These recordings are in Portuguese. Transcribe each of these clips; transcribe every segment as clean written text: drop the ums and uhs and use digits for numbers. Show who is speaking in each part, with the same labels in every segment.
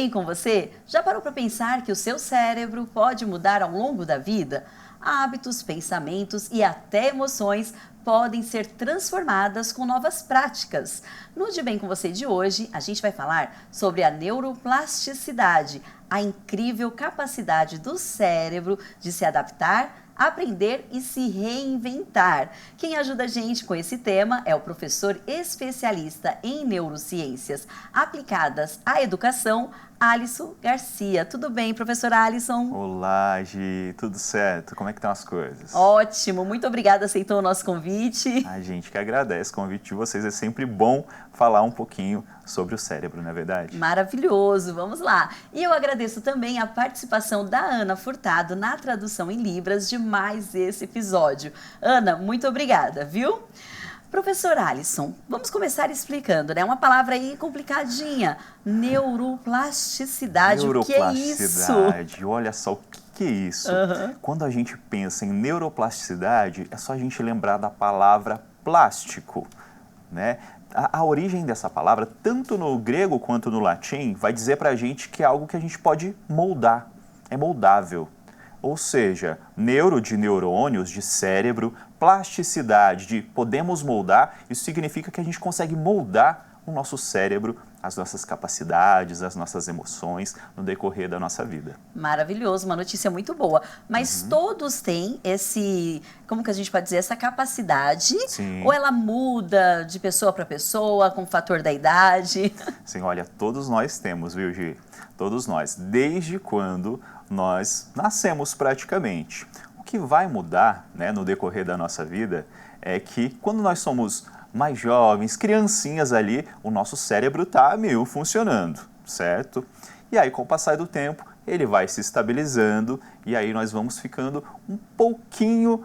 Speaker 1: bem com você? Já parou para pensar que o seu cérebro pode mudar ao longo da vida? Hábitos, pensamentos e até emoções podem ser transformadas com novas práticas. No De Bem com Você de hoje, a gente vai falar sobre a neuroplasticidade, a incrível capacidade do cérebro de se adaptar, aprender e se reinventar. Quem ajuda a gente com esse tema é o professor especialista em neurociências aplicadas à educação, Alisson Garcia. Tudo bem, professor Alisson?
Speaker 2: Olá, Gi, tudo certo? Como é que estão as coisas?
Speaker 1: Ótimo, muito obrigada, aceitou o nosso convite.
Speaker 2: A gente que agradece o convite de vocês, é sempre bom falar um pouquinho sobre o cérebro, não é verdade?
Speaker 1: Maravilhoso, vamos lá. E eu agradeço também a participação da Ana Furtado na tradução em Libras de mais esse episódio. Ana, muito obrigada, viu? Professor Alisson, vamos começar explicando, né? Uma palavra aí complicadinha, neuroplasticidade. O que é isso?
Speaker 2: Neuroplasticidade, olha só o que é isso. Quando a gente pensa em neuroplasticidade, é só a gente lembrar da palavra plástico, né? A origem dessa palavra, tanto no grego quanto no latim, vai dizer pra gente que é algo que a gente pode moldar, é moldável. Ou seja, neuro de neurônios, de cérebro, plasticidade de podemos moldar, isso significa que a gente consegue moldar o nosso cérebro, as nossas capacidades, as nossas emoções no decorrer da nossa vida.
Speaker 1: Maravilhoso, uma notícia muito boa. Mas todos têm como que a gente pode dizer, essa capacidade?
Speaker 2: Sim.
Speaker 1: Ou ela muda de pessoa para pessoa, com o fator da idade?
Speaker 2: Sim, olha, todos nós temos, viu, Gi? Todos nós, desde quando nós nascemos praticamente. O que vai mudar, né, no decorrer da nossa vida é que quando nós somos mais jovens, criancinhas ali, o nosso cérebro está meio funcionando, certo? E aí, com o passar do tempo, ele vai se estabilizando e aí nós vamos ficando um pouquinho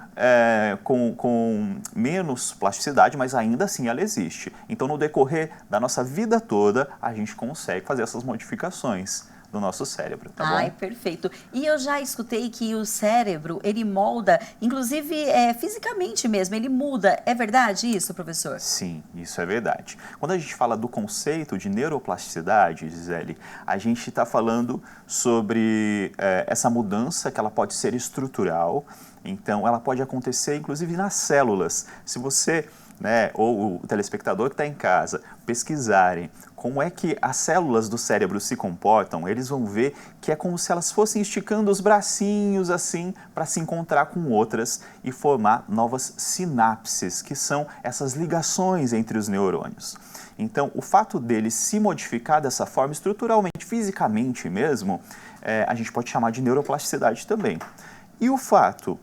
Speaker 2: com menos plasticidade, mas ainda assim ela existe. Então, no decorrer da nossa vida toda, a gente consegue fazer essas modificações do nosso cérebro, tá bom?
Speaker 1: Ai, perfeito. E eu já escutei que o cérebro, ele molda, inclusive fisicamente mesmo, ele muda. É verdade isso, professor?
Speaker 2: Sim, isso é verdade. Quando a gente fala do conceito de neuroplasticidade, Gisele, a gente está falando sobre essa mudança que ela pode ser estrutural, então ela pode acontecer inclusive nas células. Se você, né, ou o telespectador que está em casa, pesquisarem como é que as células do cérebro se comportam, eles vão ver que é como se elas fossem esticando os bracinhos assim para se encontrar com outras e formar novas sinapses, que são essas ligações entre os neurônios. Então, o fato dele se modificar dessa forma, estruturalmente, fisicamente mesmo, a gente pode chamar de neuroplasticidade também. E o fato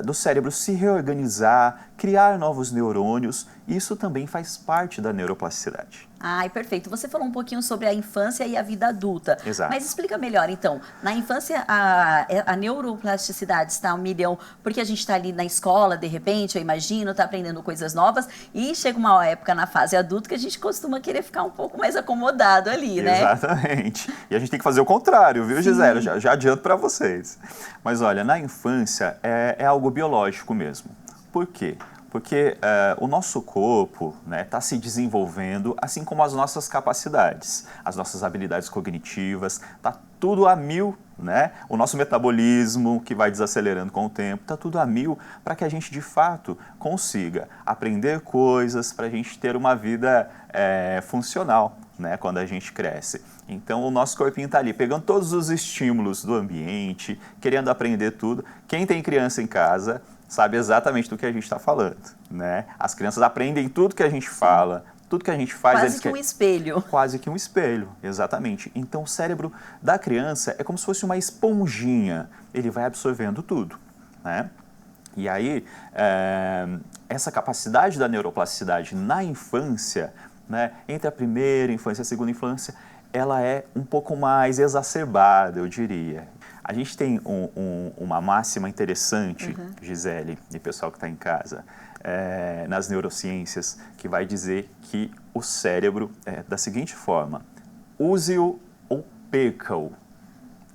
Speaker 2: do cérebro se reorganizar, criar novos neurônios, isso também faz parte da neuroplasticidade.
Speaker 1: Ai, perfeito. Você falou um pouquinho sobre a infância e a vida adulta.
Speaker 2: Exato.
Speaker 1: Mas explica melhor, então. Na infância, a neuroplasticidade está 1.000.000, porque a gente está ali na escola, de repente, eu imagino, está aprendendo coisas novas, e chega uma época na fase adulta que a gente costuma querer ficar um pouco mais acomodado ali, né?
Speaker 2: Exatamente. E a gente tem que fazer o contrário, viu, Gisele? Já adianto para vocês. Mas olha, na infância é algo biológico mesmo. Por quê? Porque o nosso corpo está se desenvolvendo, assim como as nossas capacidades, as nossas habilidades cognitivas, está tudo a 1.000, né? O nosso metabolismo, que vai desacelerando com o tempo, está tudo a 1.000 para que a gente, de fato, consiga aprender coisas, para a gente ter uma vida funcional, né, quando a gente cresce. Então, o nosso corpinho está ali, pegando todos os estímulos do ambiente, querendo aprender tudo. Quem tem criança em casa sabe exatamente do que a gente está falando, né? As crianças aprendem tudo que a gente fala, tudo que a gente faz...
Speaker 1: Quase que um espelho.
Speaker 2: Quase que um espelho, exatamente. Então, o cérebro da criança é como se fosse uma esponjinha, ele vai absorvendo tudo, né? E aí, essa capacidade da neuroplasticidade na infância, né, entre a primeira infância e a segunda infância, ela é um pouco mais exacerbada, eu diria. A gente tem uma máxima interessante, Gisele, e pessoal que está em casa, nas neurociências, que vai dizer que o cérebro é da seguinte forma: use-o ou perca-o.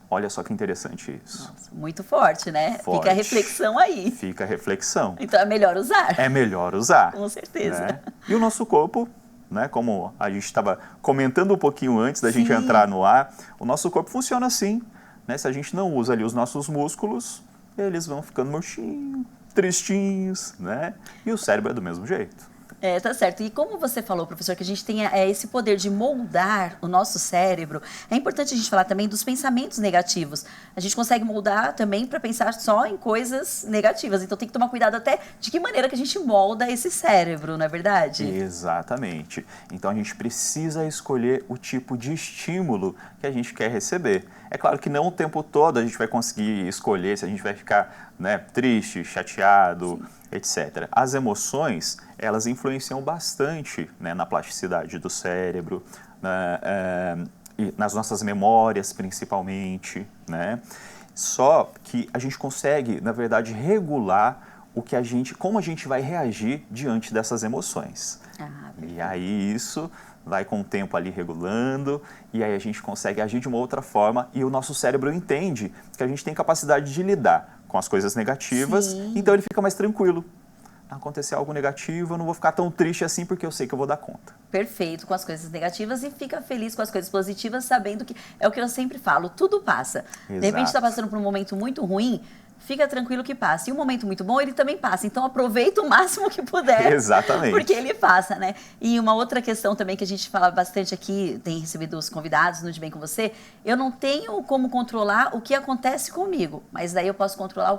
Speaker 2: Olha só que interessante isso.
Speaker 1: Nossa, muito forte, né?
Speaker 2: Forte.
Speaker 1: Fica a reflexão aí.
Speaker 2: Fica a reflexão.
Speaker 1: Então é melhor usar.
Speaker 2: É melhor usar.
Speaker 1: Com certeza.
Speaker 2: Né? E o nosso corpo né? Como a gente estava comentando um pouquinho antes da gente
Speaker 1: Sim.
Speaker 2: entrar no ar, o nosso corpo funciona assim, né? Se a gente não usa ali os nossos músculos, eles vão ficando murchinhos, tristinhos, né? E o cérebro é do mesmo jeito.
Speaker 1: Tá certo. E como você falou, professor, que a gente tem esse poder de moldar o nosso cérebro, é importante a gente falar também dos pensamentos negativos. A gente consegue moldar também para pensar só em coisas negativas. Então tem que tomar cuidado até de que maneira que a gente molda esse cérebro, não é verdade?
Speaker 2: Exatamente. Então a gente precisa escolher o tipo de estímulo que a gente quer receber. É claro que não o tempo todo a gente vai conseguir escolher se a gente vai ficar, né, triste, chateado, etc. As emoções, elas influenciam bastante, né, na plasticidade do cérebro, e nas nossas memórias principalmente, né? Só que a gente consegue, na verdade, regular como a gente vai reagir diante dessas emoções. E aí isso vai com o tempo ali regulando, e aí a gente consegue agir de uma outra forma, e o nosso cérebro entende que a gente tem capacidade de lidar com as coisas negativas, então ele fica mais tranquilo. Acontecer algo negativo, eu não vou ficar tão triste assim, porque eu sei que eu vou dar conta.
Speaker 1: Perfeito com as coisas negativas e fica feliz com as coisas positivas, sabendo que é o que eu sempre falo, tudo passa.
Speaker 2: Exato.
Speaker 1: De repente está passando por um momento muito ruim, fica tranquilo que passa. E um momento muito bom, ele também passa. Então aproveita o máximo que puder.
Speaker 2: Exatamente.
Speaker 1: Porque ele passa, né? E uma outra questão também que a gente fala bastante aqui, tem recebido os convidados no De Bem Com Você, eu não tenho como controlar o que acontece comigo, mas daí eu posso controlar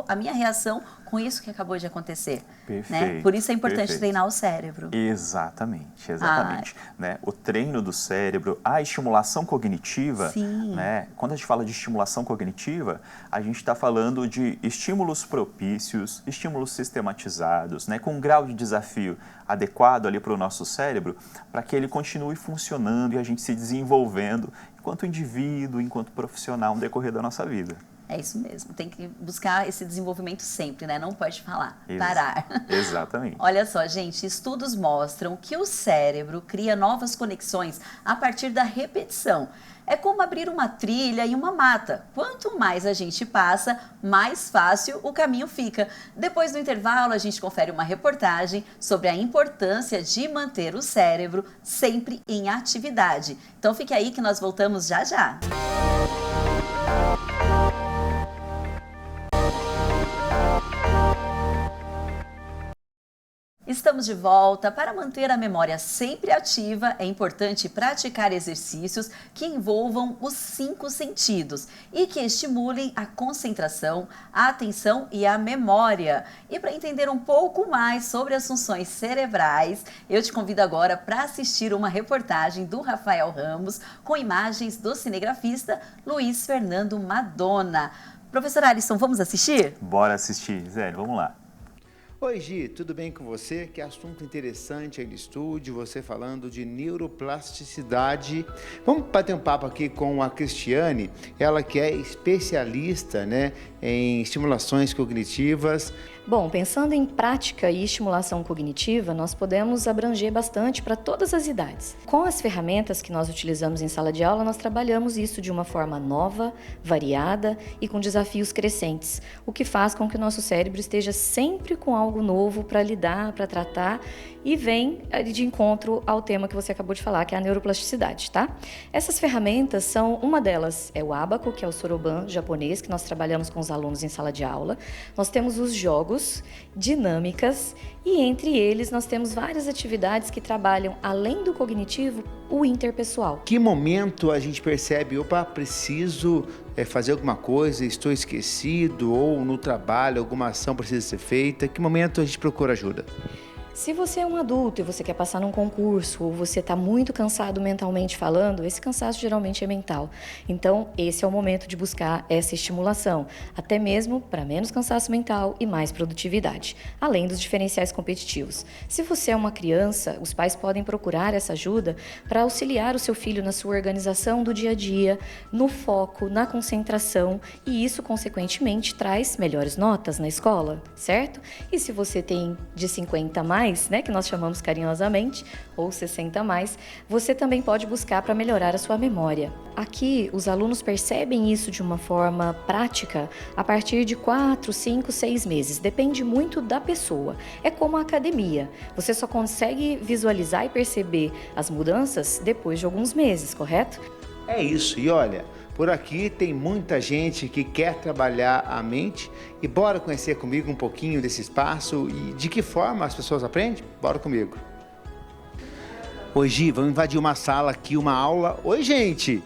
Speaker 1: a minha reação com isso que acabou de acontecer.
Speaker 2: Perfeito.
Speaker 1: Né? Por isso é importante
Speaker 2: Perfeito.
Speaker 1: treinar o cérebro.
Speaker 2: Exatamente. Né? O treino do cérebro, a estimulação cognitiva, né? Quando a gente fala de estimulação cognitiva, a gente está falando de estímulos propícios, estímulos sistematizados, né? Com um grau de desafio adequado ali para o nosso cérebro, para que ele continue funcionando e a gente se desenvolvendo enquanto indivíduo, enquanto profissional no decorrer da nossa vida.
Speaker 1: É isso mesmo, tem que buscar esse desenvolvimento sempre, né? Não pode parar.
Speaker 2: Exatamente.
Speaker 1: Olha só, gente, estudos mostram que o cérebro cria novas conexões a partir da repetição. É como abrir uma trilha em uma mata. Quanto mais a gente passa, mais fácil o caminho fica. Depois do intervalo, a gente confere uma reportagem sobre a importância de manter o cérebro sempre em atividade. Então fique aí que nós voltamos já já. Estamos de volta. Para manter a memória sempre ativa, é importante praticar exercícios que envolvam os 5 sentidos e que estimulem a concentração, a atenção e a memória. E para entender um pouco mais sobre as funções cerebrais, eu te convido agora para assistir uma reportagem do Rafael Ramos com imagens do cinegrafista Luiz Fernando Madonna. Professor Alisson, vamos assistir?
Speaker 2: Bora assistir, Zé, vamos lá.
Speaker 3: Oi, Gi, tudo bem com você? Que assunto interessante aí no estúdio, você falando de neuroplasticidade. Vamos bater um papo aqui com a Cristiane, ela que é especialista, né, em estimulações cognitivas.
Speaker 4: Bom, pensando em prática e estimulação cognitiva, nós podemos abranger bastante para todas as idades. Com as ferramentas que nós utilizamos em sala de aula, nós trabalhamos isso de uma forma nova, variada e com desafios crescentes, o que faz com que o nosso cérebro esteja sempre com algo novo para lidar, para tratar, e vem de encontro ao tema que você acabou de falar, que é a neuroplasticidade, tá? Essas ferramentas são, uma delas é o Abaco, que é o soroban japonês, que nós trabalhamos com os alunos em sala de aula. Nós temos os jogos, dinâmicas, e entre eles nós temos várias atividades que trabalham, além do cognitivo, o interpessoal.
Speaker 3: Que momento a gente percebe, opa, preciso fazer alguma coisa, estou esquecido, ou no trabalho alguma ação precisa ser feita? Que momento a gente procura ajuda?
Speaker 4: Se você é um adulto e você quer passar num concurso ou você está muito cansado mentalmente falando, esse cansaço geralmente é mental. Então, esse é o momento de buscar essa estimulação, até mesmo para menos cansaço mental e mais produtividade, além dos diferenciais competitivos. Se você é uma criança, os pais podem procurar essa ajuda para auxiliar o seu filho na sua organização do dia a dia, no foco, na concentração, e isso, consequentemente, traz melhores notas na escola, certo? E se você tem de 50 a mais, mais, né, que nós chamamos carinhosamente, ou 60 mais, você também pode buscar para melhorar a sua memória. Aqui, os alunos percebem isso de uma forma prática a partir de 4, 5, 6 meses. Depende muito da pessoa. É como a academia. Você só consegue visualizar e perceber as mudanças depois de alguns meses, correto?
Speaker 3: É isso, e olha, por aqui tem muita gente que quer trabalhar a mente e bora conhecer comigo um pouquinho desse espaço e de que forma as pessoas aprendem? Bora comigo. Oi, Gi, vamos invadir uma sala aqui, uma aula. Oi, gente!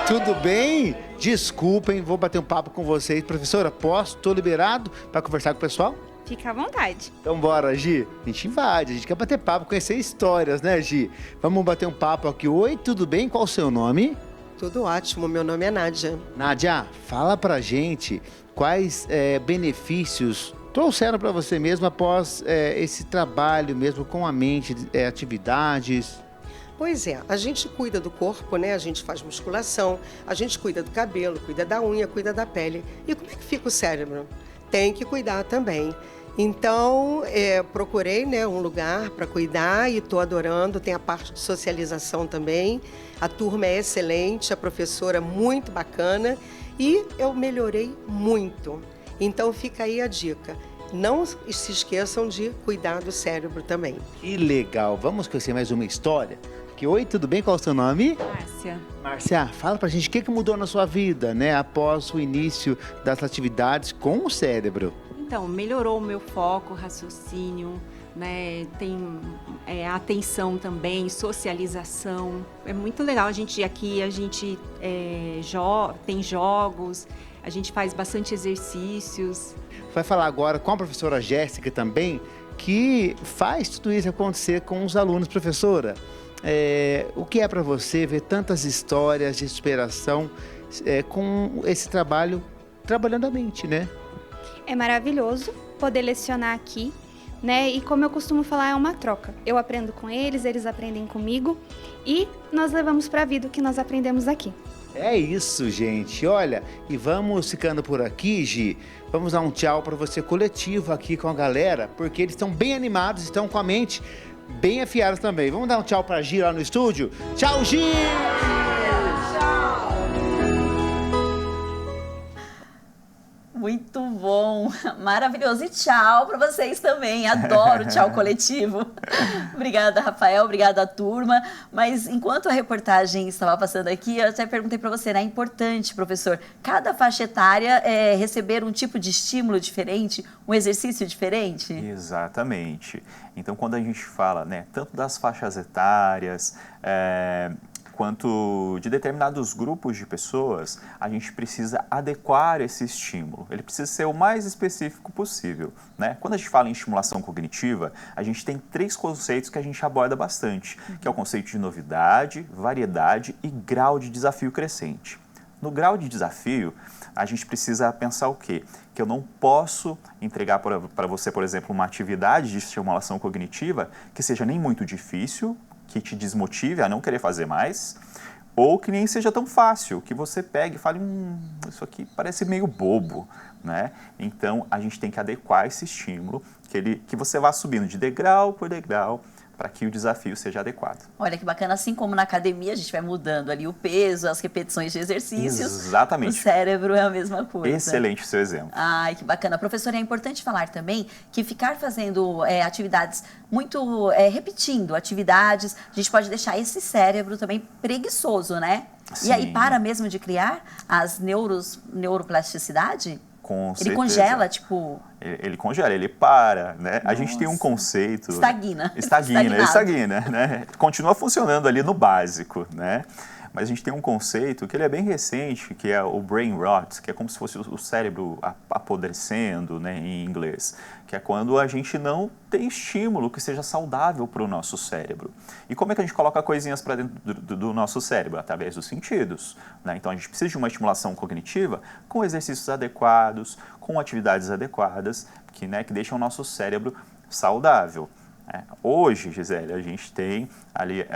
Speaker 3: Tudo bem? Desculpem, vou bater um papo com vocês. Professora, posso? Estou liberado para conversar com o pessoal?
Speaker 5: Fica à vontade.
Speaker 3: Então bora, Gi. A gente invade, a gente quer bater papo, conhecer histórias, né, Gi? Vamos bater um papo aqui. Oi, tudo bem? Qual o seu nome?
Speaker 6: Tudo ótimo, meu nome é Nádia.
Speaker 3: Nádia, fala pra gente quais benefícios trouxeram para você mesmo após esse trabalho mesmo com a mente, atividades.
Speaker 6: Pois é, a gente cuida do corpo, né? A gente faz musculação, a gente cuida do cabelo, cuida da unha, cuida da pele. E como é que fica o cérebro? Tem que cuidar também. Então, procurei, né, um lugar para cuidar e estou adorando. Tem a parte de socialização também. A turma é excelente, a professora muito bacana e eu melhorei muito. Então, fica aí a dica. Não se esqueçam de cuidar do cérebro também.
Speaker 3: Que legal! Vamos conhecer mais uma história? Oi, tudo bem? Qual é o seu nome?
Speaker 5: Márcia.
Speaker 3: Márcia, fala pra gente o que mudou na sua vida, né, após o início das atividades com o cérebro.
Speaker 5: Então, melhorou o meu foco, raciocínio, né? Tem atenção também, socialização. É muito legal a gente tem jogos, a gente faz bastante exercícios.
Speaker 3: Vai falar agora com a professora Jéssica também, que faz tudo isso acontecer com os alunos. Professora, o que é para você ver tantas histórias de superação com esse trabalhando a mente, né?
Speaker 7: É maravilhoso poder lecionar aqui, né? E como eu costumo falar, é uma troca. Eu aprendo com eles, eles aprendem comigo e nós levamos para a vida o que nós aprendemos aqui.
Speaker 3: É isso, gente. Olha, e vamos ficando por aqui, Gi. Vamos dar um tchau para você coletivo aqui com a galera, porque eles estão bem animados, estão com a mente bem afiados também. Vamos dar um tchau para a Gi lá no estúdio? Tchau, Gi!
Speaker 1: Muito bom, maravilhoso. E tchau para vocês também, adoro tchau coletivo. Obrigada, Rafael, obrigada, turma. Mas enquanto a reportagem estava passando aqui, eu até perguntei para você, né? É importante, professor, cada faixa etária receber um tipo de estímulo diferente, um exercício diferente?
Speaker 2: Exatamente. Então, quando a gente fala, né, tanto das faixas etárias, quanto de determinados grupos de pessoas, a gente precisa adequar esse estímulo. Ele precisa ser o mais específico possível, né? Quando a gente fala em estimulação cognitiva, a gente tem 3 conceitos que a gente aborda bastante, que é o conceito de novidade, variedade e grau de desafio crescente. No grau de desafio, a gente precisa pensar o quê? Que eu não posso entregar para você, por exemplo, uma atividade de estimulação cognitiva que seja nem muito difícil, que te desmotive a não querer fazer mais, ou que nem seja tão fácil, que você pegue e fale, isso aqui parece meio bobo, né? Então, a gente tem que adequar esse estímulo, que você vá subindo de degrau por degrau, para que o desafio seja adequado.
Speaker 1: Olha que bacana, assim como na academia a gente vai mudando ali o peso, as repetições de exercícios.
Speaker 2: Exatamente.
Speaker 1: O cérebro é a mesma coisa.
Speaker 2: Excelente o seu exemplo.
Speaker 1: Ai, que bacana. Professor, é importante falar também que ficar fazendo atividades muito, repetindo atividades, a gente pode deixar esse cérebro também preguiçoso, né?
Speaker 2: Sim.
Speaker 1: E aí para mesmo de criar as neuroplasticidade?
Speaker 2: Com
Speaker 1: ele
Speaker 2: certeza.
Speaker 1: Congela, tipo...
Speaker 2: Ele congela, ele para, né?
Speaker 1: Nossa.
Speaker 2: A gente tem um conceito...
Speaker 1: Estagna,
Speaker 2: né? Continua funcionando ali no básico, né? Mas a gente tem um conceito que ele é bem recente, que é o brain rot, que é como se fosse o cérebro apodrecendo, né, em inglês, que é quando a gente não tem estímulo que seja saudável para o nosso cérebro. E como é que a gente coloca coisinhas para dentro do nosso cérebro? Através dos sentidos, né? Então a gente precisa de uma estimulação cognitiva com exercícios adequados, com atividades adequadas, que deixam o nosso cérebro saudável. Hoje, Gisele, a gente tem ali...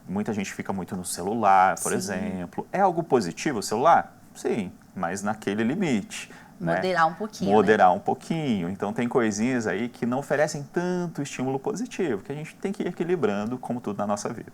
Speaker 2: muita gente fica muito no celular, por exemplo. É algo positivo o celular? Sim, mas naquele limite. né?
Speaker 1: Moderar um pouquinho,
Speaker 2: Moderar um pouquinho. Então, tem coisinhas aí que não oferecem tanto estímulo positivo, que a gente tem que ir equilibrando, como tudo na nossa vida.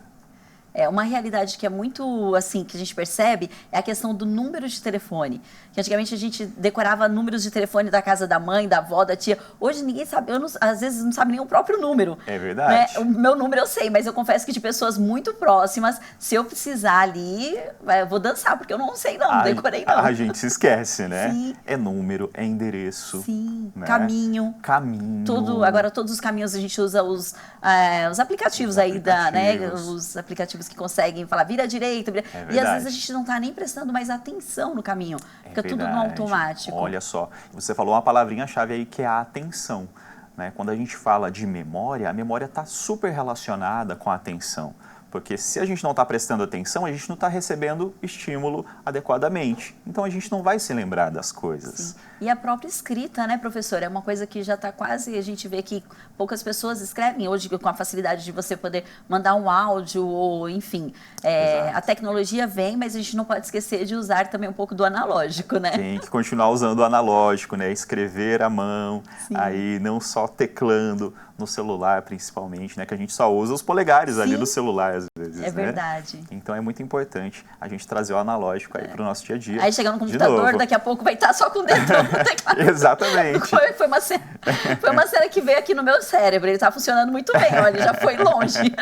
Speaker 1: Uma realidade que é muito, assim, que a gente percebe é a questão do número de telefone. Que antigamente a gente decorava números de telefone da casa da mãe, da avó, da tia. Hoje ninguém sabe, às vezes não sabe nem o próprio número.
Speaker 2: É verdade.
Speaker 1: Né? O meu número eu sei, mas eu confesso que de pessoas muito próximas, se eu precisar ali, eu vou dançar, porque eu não sei não decorei não.
Speaker 2: A gente se esquece, né?
Speaker 1: Sim.
Speaker 2: É número, é endereço.
Speaker 1: Sim,
Speaker 2: né?
Speaker 1: Caminho. Agora todos os caminhos a gente usa os aplicativos aí, né? Os aplicativos que conseguem falar, vira à direita, e às vezes a gente não está nem prestando mais atenção no caminho, fica tudo no automático.
Speaker 2: Olha só, você falou uma palavrinha-chave aí que é a atenção, né? Quando a gente fala de memória, a memória está super relacionada com a atenção, porque se a gente não está prestando atenção, a gente não está recebendo estímulo adequadamente, então a gente não vai se lembrar das coisas.
Speaker 1: Sim. E a própria escrita, né, professor? É uma coisa que já está quase, a gente vê que poucas pessoas escrevem hoje com a facilidade de você poder mandar um áudio ou, enfim. A tecnologia vem, mas a gente não pode esquecer de usar também um pouco do analógico, né?
Speaker 2: Tem que continuar usando o analógico, né? Escrever à mão,
Speaker 1: Sim.
Speaker 2: aí não só teclando no celular, principalmente, né? Que a gente só usa os polegares
Speaker 1: Sim.
Speaker 2: ali no celular, às vezes,
Speaker 1: É verdade.
Speaker 2: Né? Então é muito importante a gente trazer o analógico aí para o nosso dia a dia.
Speaker 1: Aí chega no computador, daqui a pouco vai estar só com o dedão.
Speaker 2: Exatamente.
Speaker 1: Foi uma cena que veio aqui no meu cérebro, ele está funcionando muito bem, olha, já foi longe.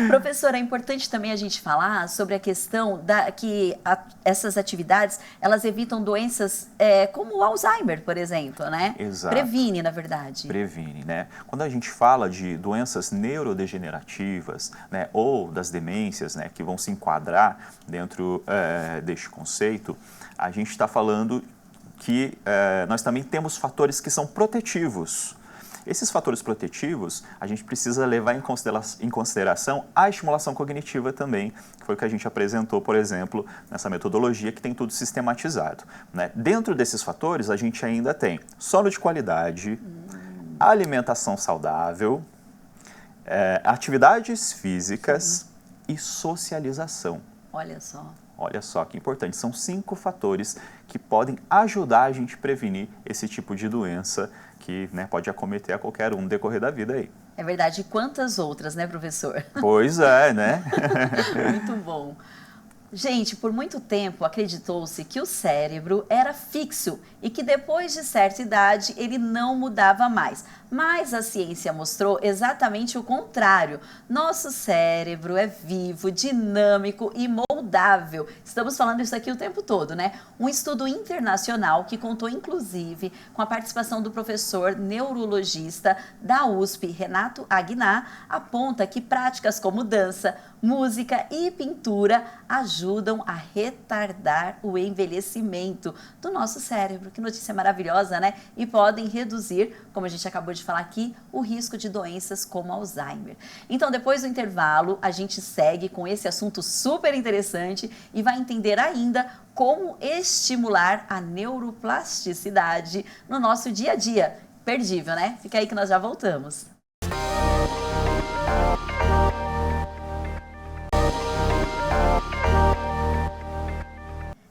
Speaker 1: Professora, é importante também a gente falar sobre a questão que essas atividades, elas evitam doenças como o Alzheimer, por exemplo, né?
Speaker 2: Exato.
Speaker 1: Previne, na verdade.
Speaker 2: Previne, né? Quando a gente fala de doenças neurodegenerativas, né, ou das demências, né, que vão se enquadrar dentro deste conceito, a gente está falando que nós também temos fatores que são protetivos. Esses fatores protetivos, a gente precisa levar em consideração a estimulação cognitiva também, que foi o que a gente apresentou, por exemplo, nessa metodologia que tem tudo sistematizado, né? Dentro desses fatores, a gente ainda tem sono de qualidade, alimentação saudável, atividades físicas e socialização.
Speaker 1: Olha só.
Speaker 2: Olha só que importante, são 5 fatores que podem ajudar a gente a prevenir esse tipo de doença que, né, pode acometer a qualquer um no decorrer da vida aí.
Speaker 1: É verdade, e quantas outras, né, professor?
Speaker 2: Pois é, né?
Speaker 1: Muito bom. Gente, por muito tempo acreditou-se que o cérebro era fixo e que depois de certa idade ele não mudava mais. Mas a ciência mostrou exatamente o contrário. Nosso cérebro é vivo, dinâmico e moldável. Estamos falando isso aqui o tempo todo, né? Um estudo internacional que contou inclusive com a participação do professor neurologista da USP, Renato Aguinar, aponta que práticas como dança, música e pintura ajudam a retardar o envelhecimento do nosso cérebro. Que notícia maravilhosa, né? E podem reduzir, como a gente acabou de falar aqui, o risco de doenças como Alzheimer. Então, depois do intervalo, a gente segue com esse assunto super interessante e vai entender ainda como estimular a neuroplasticidade no nosso dia a dia. Imperdível, né? Fica aí que nós já voltamos.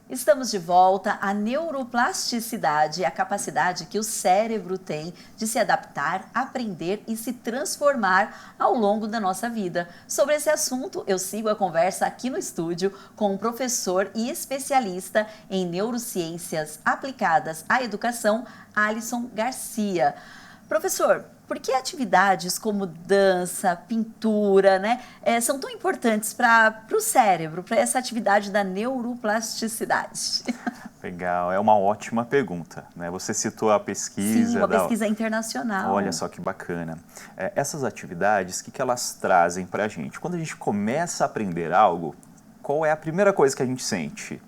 Speaker 1: Estamos de volta. A neuroplasticidade é a capacidade que o cérebro tem de se adaptar, aprender e se transformar ao longo da nossa vida. Sobre esse assunto, eu sigo a conversa aqui no estúdio com um professor e especialista em neurociências aplicadas à educação, Alisson Garcia. Professor, por que atividades como dança, pintura, né, são tão importantes para o cérebro, para essa atividade da neuroplasticidade?
Speaker 2: Legal, é uma ótima pergunta, né? Você citou a pesquisa.
Speaker 1: Sim, uma pesquisa internacional.
Speaker 2: Olha só que bacana. Essas atividades, o que elas trazem para a gente? Quando a gente começa a aprender algo, qual é a primeira coisa que a gente sente?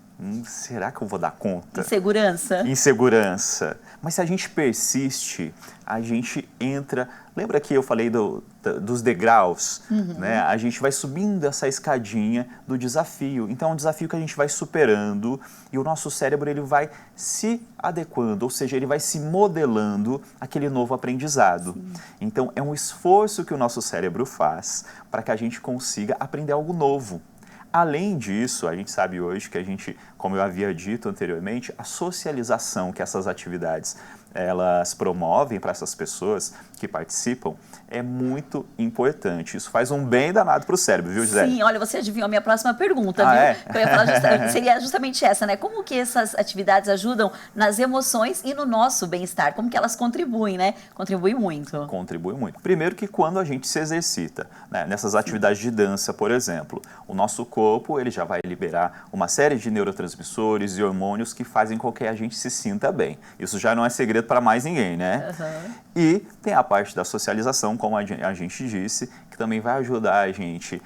Speaker 2: Será que eu vou dar conta?
Speaker 1: Insegurança.
Speaker 2: Insegurança. Mas se a gente persiste, a gente entra... Lembra que eu falei dos degraus? Né? A gente vai subindo essa escadinha do desafio. Então é um desafio que a gente vai superando e o nosso cérebro ele vai se adequando, ou seja, ele vai se modelando aquele novo aprendizado. Sim. Então é um esforço que o nosso cérebro faz para que a gente consiga aprender algo novo. Além disso, a gente sabe hoje que como eu havia dito anteriormente, a socialização que essas atividades elas promovem para essas pessoas que participam é muito importante. Isso faz um bem danado para o cérebro, viu, Gisele?
Speaker 1: Sim, olha, você adivinhou a minha próxima pergunta, viu?
Speaker 2: É?
Speaker 1: Que eu ia falar seria justamente essa, né? Como que essas atividades ajudam nas emoções e no nosso bem-estar? Como que elas contribuem, né? Contribuem muito.
Speaker 2: Contribui muito. Primeiro que quando a gente se exercita, né, nessas atividades de dança, por exemplo, o nosso corpo ele já vai liberar uma série de neurotransmissores e hormônios que fazem com que a gente se sinta bem. Isso já não é segredo para mais ninguém, né?
Speaker 1: Uhum.
Speaker 2: E tem a parte da socialização, como a gente disse, que também vai ajudar a gente.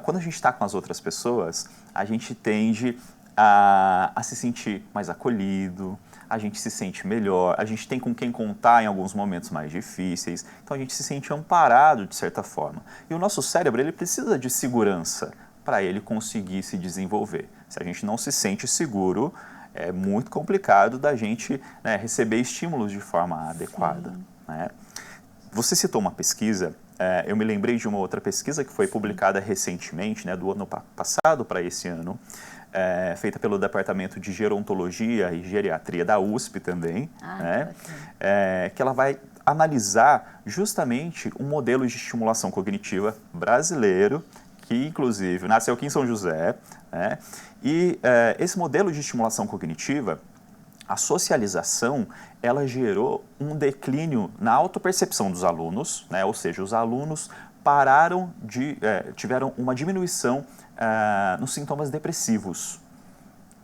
Speaker 2: Quando a gente está com as outras pessoas, a gente tende a se sentir mais acolhido, a gente se sente melhor, a gente tem com quem contar em alguns momentos mais difíceis, então a gente se sente amparado de certa forma. E o nosso cérebro ele precisa de segurança para ele conseguir se desenvolver. Se a gente não se sente seguro, é muito complicado da gente, né, receber estímulos de forma adequada. Né? Você citou uma pesquisa, eu me lembrei de uma outra pesquisa que foi publicada recentemente, né, do ano passado para esse ano, feita pelo Departamento de Gerontologia e Geriatria da USP também, né, que ela vai analisar justamente um modelo de estimulação cognitiva brasileiro, que inclusive nasceu aqui em São José, né, e esse modelo de estimulação cognitiva, a socialização, ela gerou um declínio na autopercepção dos alunos, né, ou seja, os alunos tiveram uma diminuição nos sintomas depressivos.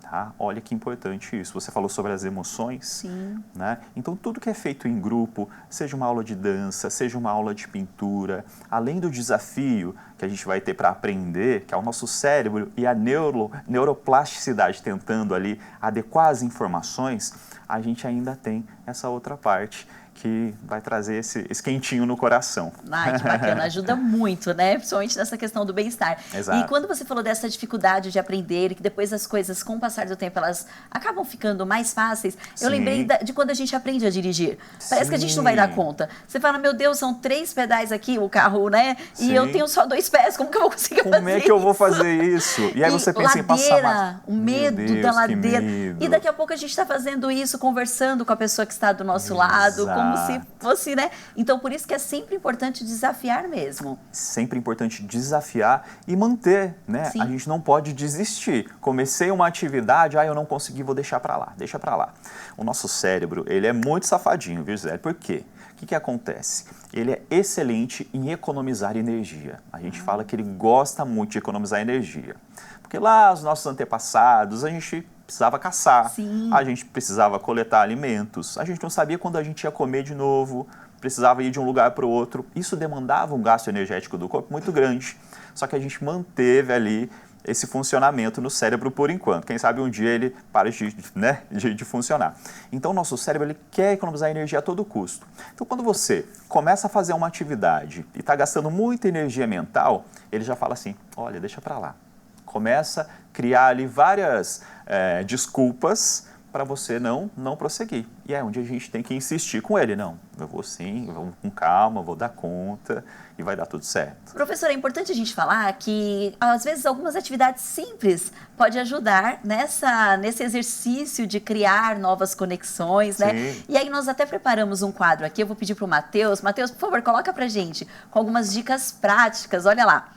Speaker 2: Tá? Olha que importante isso. Você falou sobre as emoções.
Speaker 1: Sim.
Speaker 2: Né? Então, tudo que é feito em grupo, seja uma aula de dança, seja uma aula de pintura, além do desafio que a gente vai ter para aprender, que é o nosso cérebro e a neuroplasticidade tentando ali adequar as informações, a gente ainda tem essa outra parte que vai trazer esse quentinho no coração.
Speaker 1: Ai, que bacana, ajuda muito, né? Principalmente nessa questão do bem-estar.
Speaker 2: Exato.
Speaker 1: E quando você falou dessa dificuldade de aprender, que depois as coisas, com o passar do tempo, elas acabam ficando mais fáceis, eu lembrei de quando a gente aprende a dirigir. Parece que a gente não vai dar conta. Você fala, meu Deus, são 3 pedais aqui, o carro, né? E eu tenho só 2 pés, como que eu vou conseguir fazer isso?
Speaker 2: Como é que eu vou fazer isso? E aí você pensa em passar mais...
Speaker 1: O medo da ladeira. E daqui a pouco a gente está fazendo isso, conversando com a pessoa que está do nosso lado, como se fosse, né? Então, por isso que é sempre importante desafiar mesmo.
Speaker 2: Sempre importante desafiar e manter, né?
Speaker 1: Sim.
Speaker 2: A gente não pode desistir. Comecei uma atividade, eu não consegui, vou deixar para lá, deixa para lá. O nosso cérebro, ele é muito safadinho, viu, Zé? Por quê? O que acontece? Ele é excelente em economizar energia. A gente fala que ele gosta muito de economizar energia. Porque lá, os nossos antepassados, a gente precisava caçar,
Speaker 1: Sim.
Speaker 2: a gente precisava coletar alimentos, a gente não sabia quando a gente ia comer de novo, precisava ir de um lugar para o outro. Isso demandava um gasto energético do corpo muito grande. Só que a gente manteve ali esse funcionamento no cérebro por enquanto. Quem sabe um dia ele para de funcionar. Então, o nosso cérebro ele quer economizar energia a todo custo. Então, quando você começa a fazer uma atividade e está gastando muita energia mental, ele já fala assim, olha, deixa para lá. Começa a criar ali várias desculpas para você não prosseguir. E é onde a gente tem que insistir com ele. Não, eu vou sim, vou com calma, vou dar conta e vai dar tudo certo.
Speaker 1: Professora, é importante a gente falar que, às vezes, algumas atividades simples podem ajudar nesse exercício de criar novas conexões, né?
Speaker 2: Sim.
Speaker 1: E aí nós até preparamos um quadro aqui, eu vou pedir para o Matheus. Matheus, por favor, coloca para gente com algumas dicas práticas, olha lá.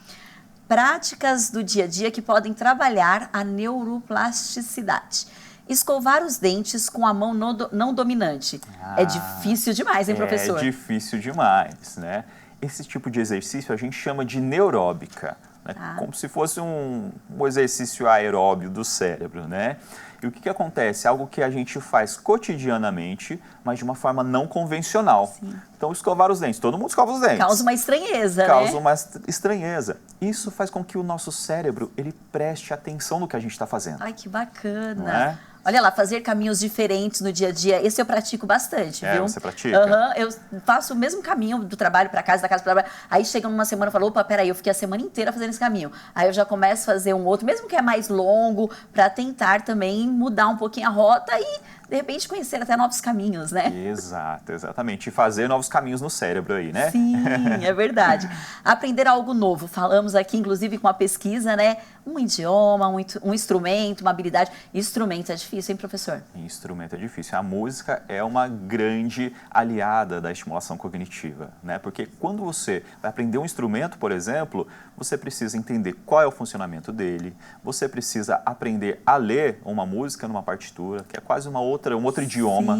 Speaker 1: Práticas do dia a dia que podem trabalhar a neuroplasticidade. Escovar os dentes com a mão não dominante. É difícil demais, hein, professor?
Speaker 2: É difícil demais, né? Esse tipo de exercício a gente chama de neuróbica, né? Como se fosse um exercício aeróbio do cérebro, né? E o que acontece? Algo que a gente faz cotidianamente, mas de uma forma não convencional.
Speaker 1: Sim.
Speaker 2: Então, escovar os dentes. Todo mundo escova os dentes.
Speaker 1: Causa uma estranheza,
Speaker 2: Causa
Speaker 1: né?
Speaker 2: uma estranheza. Isso faz com que o nosso cérebro ele preste atenção no que a gente está fazendo.
Speaker 1: Ai, que bacana.
Speaker 2: Não é?
Speaker 1: Olha lá, fazer caminhos diferentes no dia a dia, esse eu pratico bastante, viu?
Speaker 2: Você pratica?
Speaker 1: Uhum, eu faço o mesmo caminho do trabalho para casa, da casa para trabalho. Aí chega numa semana e falo, opa, peraí, eu fiquei a semana inteira fazendo esse caminho. Aí eu já começo a fazer um outro, mesmo que é mais longo, para tentar também mudar um pouquinho a rota e de repente conhecer até novos caminhos, né?
Speaker 2: Exato, exatamente. E fazer novos caminhos no cérebro aí, né?
Speaker 1: Sim, é verdade. Aprender algo novo. Falamos aqui, inclusive, com a pesquisa, né? Um idioma, um instrumento, uma habilidade. Instrumento é difícil, hein, professor?
Speaker 2: Instrumento é difícil. A música é uma grande aliada da estimulação cognitiva, né? Porque quando você vai aprender um instrumento, por exemplo, você precisa entender qual é o funcionamento dele, você precisa aprender a ler uma música numa partitura, que é quase um outro idioma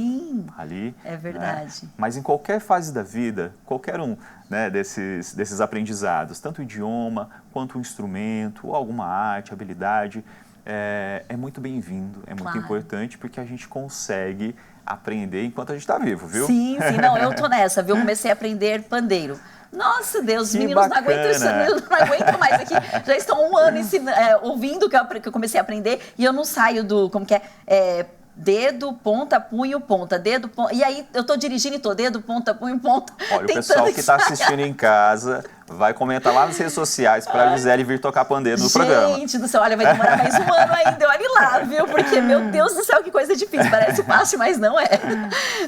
Speaker 2: ali.
Speaker 1: É verdade.
Speaker 2: Né? Mas em qualquer fase da vida, qualquer um, né, desses aprendizados, tanto o idioma quanto o instrumento, ou alguma arte, habilidade, é muito bem-vindo, é muito importante, porque a gente consegue aprender enquanto a gente está vivo, viu?
Speaker 1: Sim, não, eu tô nessa, viu? Comecei a aprender pandeiro. Nossa, Deus, os meninos não aguentam isso, não aguentam mais aqui. Já estão um ano ouvindo que eu comecei a aprender e eu não saio do, como que é dedo, ponta, punho, ponta, dedo, ponta. E aí eu tô dirigindo e tô dedo, ponta, punho, ponta.
Speaker 2: Olha, o pessoal que está assistindo em casa vai comentar lá nas redes sociais para a Gisele vir tocar pandeiro no programa.
Speaker 1: Gente do céu, olha, vai demorar mais um ano ainda, olha lá, viu? Porque, meu Deus do céu, que coisa difícil. Parece fácil, mas não é.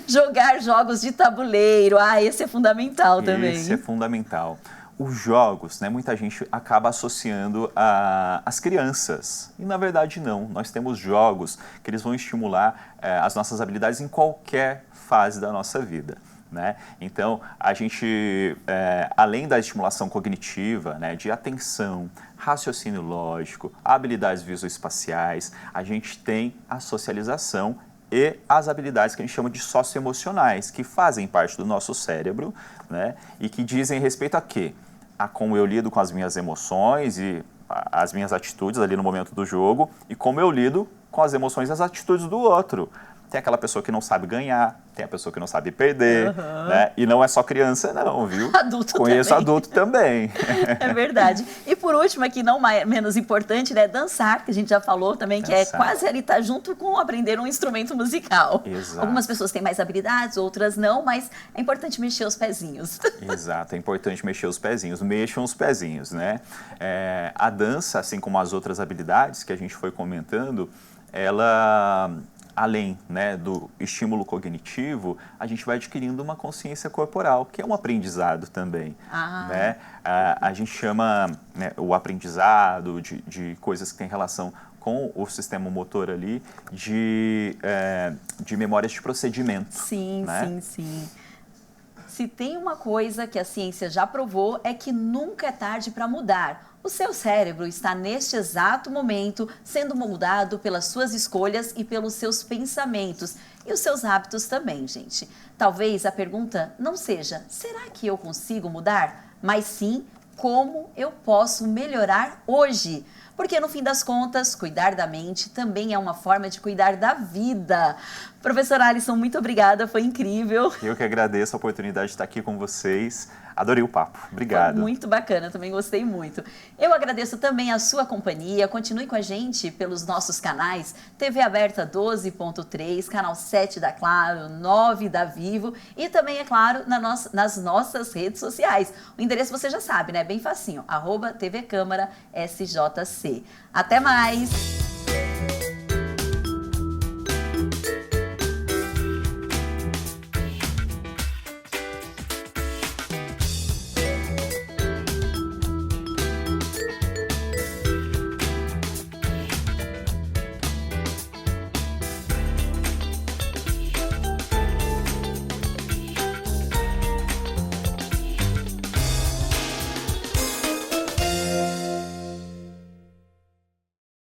Speaker 1: Jogar jogos de tabuleiro, esse é fundamental também.
Speaker 2: Esse é fundamental. Os jogos, né, muita gente acaba associando às crianças. E, na verdade, não. Nós temos jogos que eles vão estimular as nossas habilidades em qualquer fase da nossa vida. Né? Então, a gente, além da estimulação cognitiva, né, de atenção, raciocínio lógico, habilidades visoespaciais, a gente tem a socialização e as habilidades que a gente chama de socioemocionais, que fazem parte do nosso cérebro, né, e que dizem respeito a quê? A como eu lido com as minhas emoções e as minhas atitudes ali no momento do jogo e como eu lido com as emoções e as atitudes do outro. Tem aquela pessoa que não sabe ganhar, tem a pessoa que não sabe perder, né? E não é só criança não, viu?
Speaker 1: Adulto
Speaker 2: Conheço
Speaker 1: também.
Speaker 2: Adulto também.
Speaker 1: É verdade. E por último, aqui não menos importante, né? Dançar, que a gente já falou também, que é quase ali estar junto com aprender um instrumento musical.
Speaker 2: Exato.
Speaker 1: Algumas pessoas têm mais habilidades, outras não, mas é importante mexer os pezinhos.
Speaker 2: Exato, é importante mexer os pezinhos. Mexam os pezinhos, né? A dança, assim como as outras habilidades que a gente foi comentando, ela, além, né, do estímulo cognitivo, a gente vai adquirindo uma consciência corporal, que é um aprendizado também. Né? A gente chama, né, o aprendizado de coisas que têm relação com o sistema motor ali, de memórias de procedimento.
Speaker 1: Sim,
Speaker 2: né?
Speaker 1: sim. Se tem uma coisa que a ciência já provou é que nunca é tarde para mudar. O seu cérebro está neste exato momento sendo moldado pelas suas escolhas e pelos seus pensamentos. E os seus hábitos também, gente. Talvez a pergunta não seja, será que eu consigo mudar? Mas sim, como eu posso melhorar hoje? Porque no fim das contas, cuidar da mente também é uma forma de cuidar da vida. Professor Alisson, muito obrigada, foi incrível.
Speaker 2: Eu que agradeço a oportunidade de estar aqui com vocês. Adorei o papo. Obrigado.
Speaker 1: Foi muito bacana, também gostei muito. Eu agradeço também a sua companhia. Continue com a gente pelos nossos canais TV Aberta 12.3, canal 7 da Claro, 9 da Vivo e também, é claro, nas nossas redes sociais. O endereço você já sabe, né? Bem facinho, @TV Câmara SJC. Até mais!